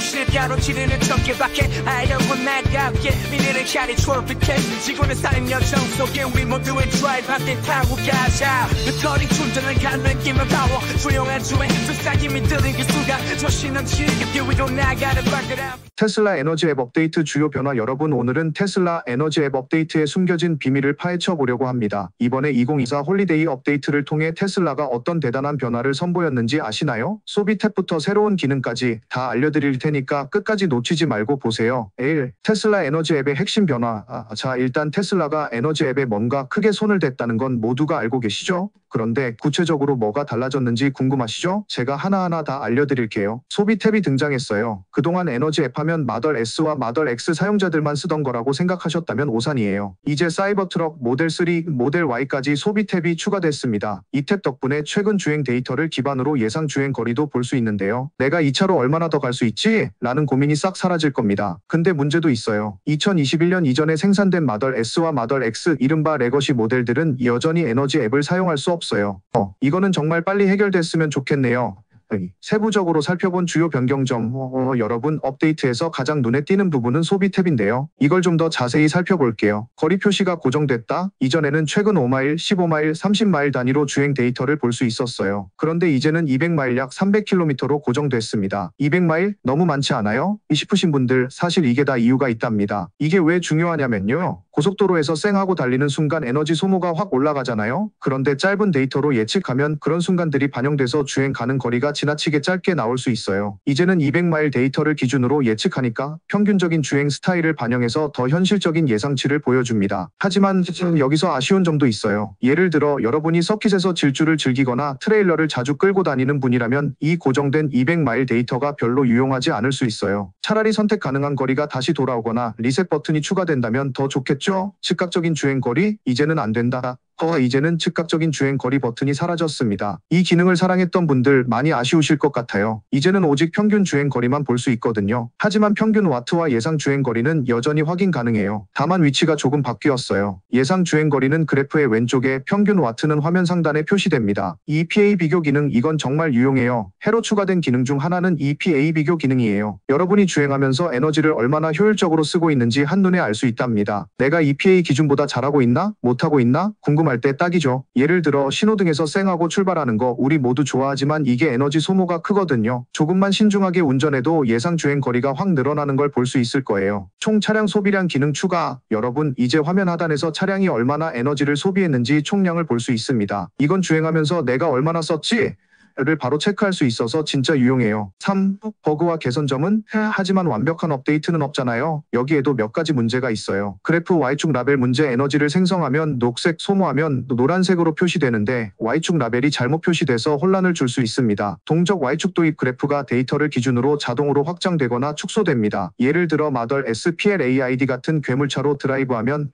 정신을 가로지르는 전개밖에 아이러운 날가게 미래를 가리 트로피켓 지구는 쌓인 여정 속에 우리 모두의 드라이브 함께 타고 가자 뮤터링 충전을 가는 김을 파워 조용한 주에 속삭임이 들린 그 순간 정신 넘치게 길 위로 나가는 발걸음. 테슬라 에너지 앱 업데이트 주요 변화. 여러분, 오늘은 테슬라 에너지 앱 업데이트의 숨겨진 비밀을 파헤쳐 보려고 합니다. 이번에 2024 홀리데이 업데이트를 통해 테슬라가 어떤 대단한 변화를 선보였는지 아시나요? 소비 탭부터 새로운 기능까지 다 알려드릴 테니까 끝까지 놓치지 말고 보세요. 1. 테슬라 에너지 앱의 핵심 변화. 자, 일단 테슬라가 에너지 앱에 뭔가 크게 손을 댔다는 건 모두가 알고 계시죠? 그런데 구체적으로 뭐가 달라졌는지 궁금하시죠? 제가 하나하나 다 알려드릴게요. 소비 탭이 등장했어요. 그동안 에너지 앱 하면 마덜 S와 마덜 X 사용자들만 쓰던 거라고 생각하셨다면 오산이에요. 이제 사이버트럭, 모델 3, 모델 Y까지 소비 탭이 추가됐습니다. 이 탭 덕분에 최근 주행 데이터를 기반으로 예상 주행 거리도 볼 수 있는데요. 내가 이 차로 얼마나 더 갈 수 있지? 라는 고민이 싹 사라질 겁니다. 근데 문제도 있어요. 2021년 이전에 생산된 마덜 S와 마덜 X, 이른바 레거시 모델들은 여전히 에너지 앱을 사용할 수 없어요. 이거는 정말 빨리 해결됐으면 좋겠네요. 세부적으로 살펴본 주요 변경점. 여러분, 업데이트에서 가장 눈에 띄는 부분은 소비 탭인데요. 이걸 좀 더 자세히 살펴볼게요. 거리 표시가 고정됐다. 이전에는 최근 5마일, 15마일, 30마일 단위로 주행 데이터를 볼 수 있었어요. 그런데 이제는 200마일 약 300km로 고정됐습니다. 200마일? 너무 많지 않아요? 싶으신 분들, 사실 이게 다 이유가 있답니다. 이게 왜 중요하냐면요. 고속도로에서 쌩하고 달리는 순간 에너지 소모가 확 올라가잖아요. 그런데 짧은 데이터로 예측하면 그런 순간들이 반영돼서 주행 가는 거리가 지나치게 짧게 나올 수 있어요. 이제는 200마일 데이터를 기준으로 예측하니까 평균적인 주행 스타일을 반영해서 더 현실적인 예상치를 보여줍니다. 하지만 여기서 아쉬운 점도 있어요. 예를 들어 여러분이 서킷에서 질주를 즐기거나 트레일러를 자주 끌고 다니는 분이라면 이 고정된 200마일 데이터가 별로 유용하지 않을 수 있어요. 차라리 선택 가능한 거리가 다시 돌아오거나 리셋 버튼이 추가된다면 더 좋겠죠? 즉각적인 주행 거리? 이제는 안 된다. 이제는 즉각적인 주행 거리 버튼이 사라졌습니다. 이 기능을 사랑했던 분들 많이 아쉬우실 것 같아요. 이제는 오직 평균 주행 거리만 볼 수 있거든요. 하지만 평균 와트와 예상 주행 거리는 여전히 확인 가능해요. 다만 위치가 조금 바뀌었어요. 예상 주행 거리는 그래프의 왼쪽에, 평균 와트는 화면 상단에 표시됩니다. EPA 비교 기능, 이건 정말 유용해요. 해로 추가된 기능 중 하나는 EPA 비교 기능이에요. 여러분이 주행하면서 에너지를 얼마나 효율적으로 쓰고 있는지 한눈에 알 수 있답니다. 내가 EPA 기준보다 잘하고 있나? 못하고 있나? 궁금할 때 딱이죠. 예를 들어 신호등에서 쌩하고 출발하는 거 우리 모두 좋아하지만 이게 에너지 소모가 크거든요. 조금만 신중하게 운전해도 예상 주행 거리가 확 늘어나는 걸 볼 수 있을 거예요. 총 차량 소비량 기능 추가. 여러분, 이제 화면 하단에서 차량이 얼마나 에너지를 소비했는지 총량을 볼 수 있습니다. 이건 주행하면서 내가 얼마나 썼지? 를 바로 체크할 수 있어서 진짜 유용해요. 3. 버그와 개선점은? 하지만 완벽한 업데이트는 없잖아요. 여기에도 몇 가지 문제가 있어요. 그래프 Y축 라벨 문제. 에너지를 생성하면 녹색, 소모하면 노란색으로 표시되는데 Y축 라벨이 잘못 표시돼서 혼란을 줄 수 있습니다. 동적 Y축 도입 그래프가 데이터를 기준으로 자동으로 확장되거나 축소됩니다. 예를 들어 마덜 S PLAID 같은 괴물차로 드라이브하면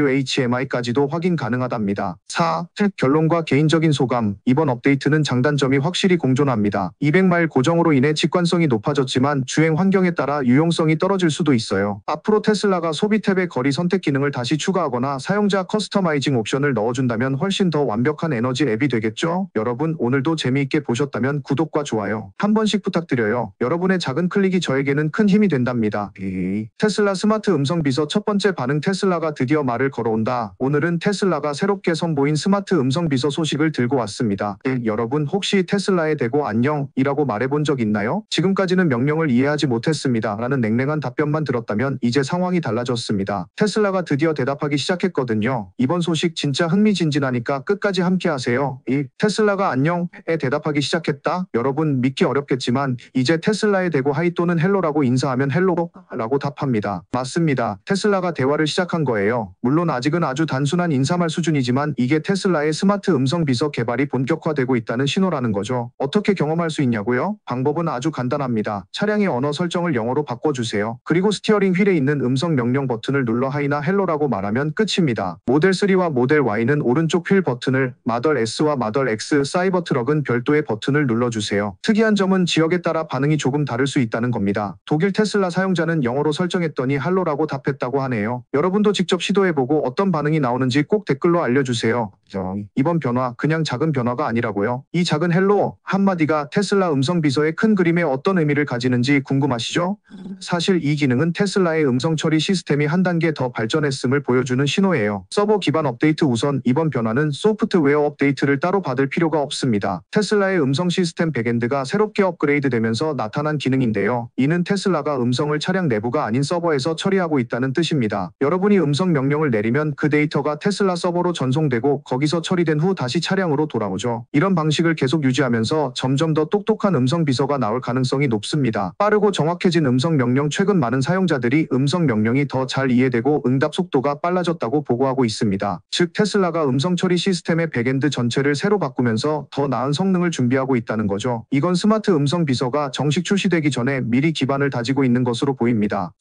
800WHMI까지도 확인 가능하답니다. 4. 결론과 개인적인 소감. 이번 업데이트는 장단점이 확실히 공존합니다. 200마일 고정으로 인해 직관성이 높아졌지만 주행 환경에 따라 유용성이 떨어질 수도 있어요. 앞으로 테슬라가 소비 탭의 거리 선택 기능을 다시 추가하거나 사용자 커스터마이징 옵션을 넣어준다면 훨씬 더 완벽한 에너지 앱이 되겠죠? 여러분, 오늘도 재미있게 보셨다면 구독과 좋아요 한 번씩 부탁드려요. 여러분의 작은 클릭이 저에게는 큰 힘이 된답니다. 테슬라 스마트 음성 비서 첫 번째 반응. 테슬라가 드디어 말을 걸어온다. 오늘은 테슬라가 새롭게 선보인 스마트 음성 비서 소식을 들고 왔습니다. 여러분, 혹시 테슬라에 대고 안녕이라고 말해본 적 있나요? 지금까지는 명령을 이해하지 못했습니다. 라는 냉랭한 답변만 들었다면 이제 상황이 달라졌습니다. 테슬라가 드디어 대답하기 시작했거든요. 이번 소식 진짜 흥미진진하니까 끝까지 함께하세요. 테슬라가 안녕에 대답하기 시작했다. 여러분, 믿기 어렵겠지만 이제 테슬라에 대고 하이 또는 헬로라고 인사하면 헬로라고 답합니다. 맞습니다. 테슬라가 대화를 시작한 거예요. 물론 아직은 아주 단순한 인사말 수준이지만 이게 테슬라의 스마트 음성 비서 개발이 본격화되고 있다는 신호라는 거죠. 어떻게 경험할 수 있냐고요? 방법은 아주 간단합니다. 차량의 언어 설정을 영어로 바꿔주세요. 그리고 스티어링 휠에 있는 음성 명령 버튼을 눌러 하이나 헬로라고 말하면 끝입니다. 모델 3와 모델 Y는 오른쪽 휠 버튼을, 마덜 S와 마덜 X 사이버트럭은 별도의 버튼을 눌러주세요. 특이한 점은 지역에 따라 반응이 조금 다를 수 있다는 겁니다. 독일 테슬라 사용자는 영어로 설정했더니 할로라고 답했다고 하네요. 여러분도 직접 시도해보고 어떤 반응이 나오는지 꼭 댓글로 알려주세요. 이번 변화 그냥 작은 변화가 아니라고요. 이 작은 헬로 한마디가 테슬라 음성 비서의 큰 그림에 어떤 의미를 가지는지 궁금하시죠? 사실 이 기능은 테슬라의 음성 처리 시스템이 한 단계 더 발전했음을 보여주는 신호예요. 서버 기반 업데이트 우선 이번 변화는 소프트웨어 업데이트를 따로 받을 필요가 없습니다. 테슬라의 음성 시스템 백엔드가 새롭게 업그레이드 되면서 나타난 기능인데요. 이는 테슬라가 음성을 차량 내부가 아닌 서버에서 처리하고 있다는 뜻입니다. 여러분이 음성 명령을 내리면 그 데이터가 테슬라 서버로 전송되고 거기서 처리된 후 다시 차량으로 돌아오죠. 이런 방식을 계속 유지하면서 점점 더 똑똑한 음성 비서가 나올 가능성이 높습니다. 빠르고 정확해진 음성 명령 최근 많은 사용자들이 음성 명령이 더 잘 이해되고 응답 속도가 빨라졌다고 보고하고 있습니다. 즉 테슬라가 음성 처리 시스템의 백엔드 전체를 새로 바꾸면서 더 나은 성능을 준비하고 있다는 거죠. 이건 스마트 음성 비서가 정식 출시되기 전에 미리 기반을 다지고 있는 것으로 보입니다.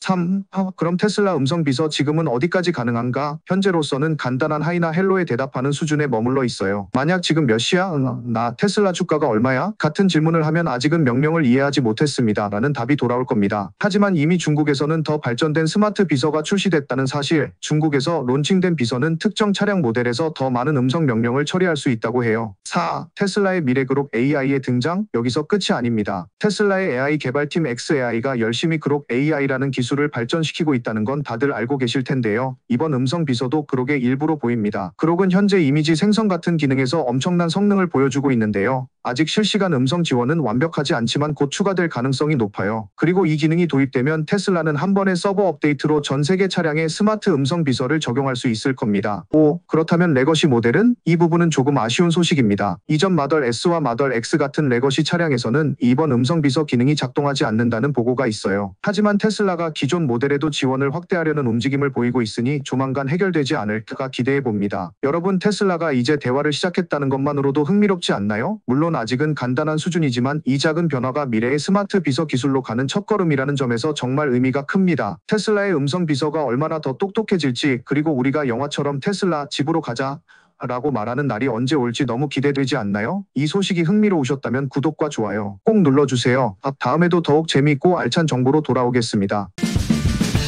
그럼 테슬라 음성 비서 지금은 어디까지 가능한가? 현재로서는 간단한 하이나 헬로에 대답하는 수준에 머물러 있어요. 만약 지금 몇 시야? 나 테슬라 주가가 얼마야? 같은 질문을 하면 아직은 명령을 이해하지 못했습니다. 라는 답이 돌아올 겁니다. 하지만 이미 중국에서는 더 발전된 스마트 비서가 출시됐다는 사실, 중국에서 론칭된 비서는 특정 차량 모델에서 더 많은 음성 명령을 처리할 수 있다고 해요. 4. 테슬라의 미래 그록 AI의 등장? 여기서 끝이 아닙니다. 테슬라의 AI 개발팀 xAI가 열심히 그록 AI라는 기술을 발전시키고 있다는 건 다들 알고 계실 텐데요. 이번 음성 비서도 그록의 일부로 보입니다. 그록은 현재 이미지 생성 같은 기능에서 엄청난 성능을 보여주고 있는데요. 아직 실시간 음성 지원은 완벽하지 않지만 곧 추가될 가능성이 높아요. 그리고 이 기능이 도입되면 테슬라는 한 번의 서버 업데이트로 전 세계 차량에 스마트 음성 비서를 적용할 수 있을 겁니다. 5. 그렇다면 레거시 모델은? 이 부분은 조금 아쉬운 소식입니다. 이전 마덜 S와 마덜 X 같은 레거시 차량에서는 이번 음성 비서 기능이 작동하지 않는다는 보고가 있어요. 하지만 테슬라가 기존 모델에도 지원을 확대하려는 움직임을 보이고 있으니 조만간 해결되지 않을까 기대해 봅니다. 여러분 테슬라가 이제 대화를 시작했다는 것만으로도 흥미롭지 않나요? 물론 아직은 간단한 수준이지만 이 작은 변화가 미래의 스마트 비서 기술로 가는 첫걸음이라는 점에서 정말 의미가 큽니다. 테슬라의 음성 비서가 얼마나 더 똑똑해질지 그리고 우리가 영화처럼 테슬라 집으로 가자 라고 말하는 날이 언제 올지 너무 기대되지 않나요? 이 소식이 흥미로우셨다면 구독과 좋아요 꼭 눌러주세요. 다음에도 더욱 재미있고 알찬 정보로 돌아오겠습니다.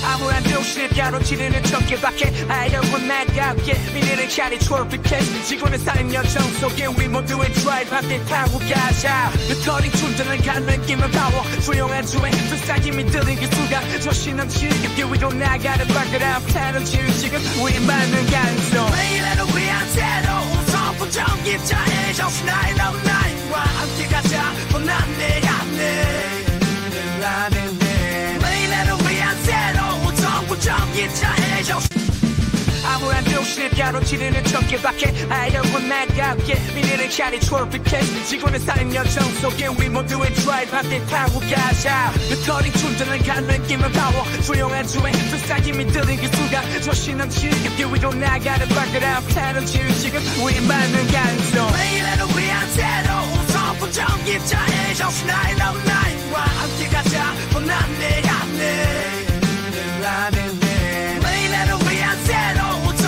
아무런 욕심을 가로지르는 척밖에 아이러운 나답게 미래는 차리 트로피켓 지구는 쌓인 여정 속에 우리 모두의 드라이브 함께 타고 가자 터닝 충전을 가는 김을 파워 조용한 주에 불쌍힘이 들린 그 순간 조신 넘치는 길 위로 나가는 발걸음 타는 지금 우리만은 가능성 매일을 위한 새로운 선포 전기자의 정신 999와 함께 가자 뻔한 내 안내 아무런 욕심을 가로지르는 척밖에 아이러운 나답게 미래는 차리 트로피켓 지구는 쌓인 여정 속에 우리 모두의 드라이브 함께 타고 가자 터닝 충전을 가는 김을 파워 조용한 주에 불쌍힘이 들린 그 순간 조신 넘치는 길 위로 나가는 발걸음 타는 지금 우리만은 가능성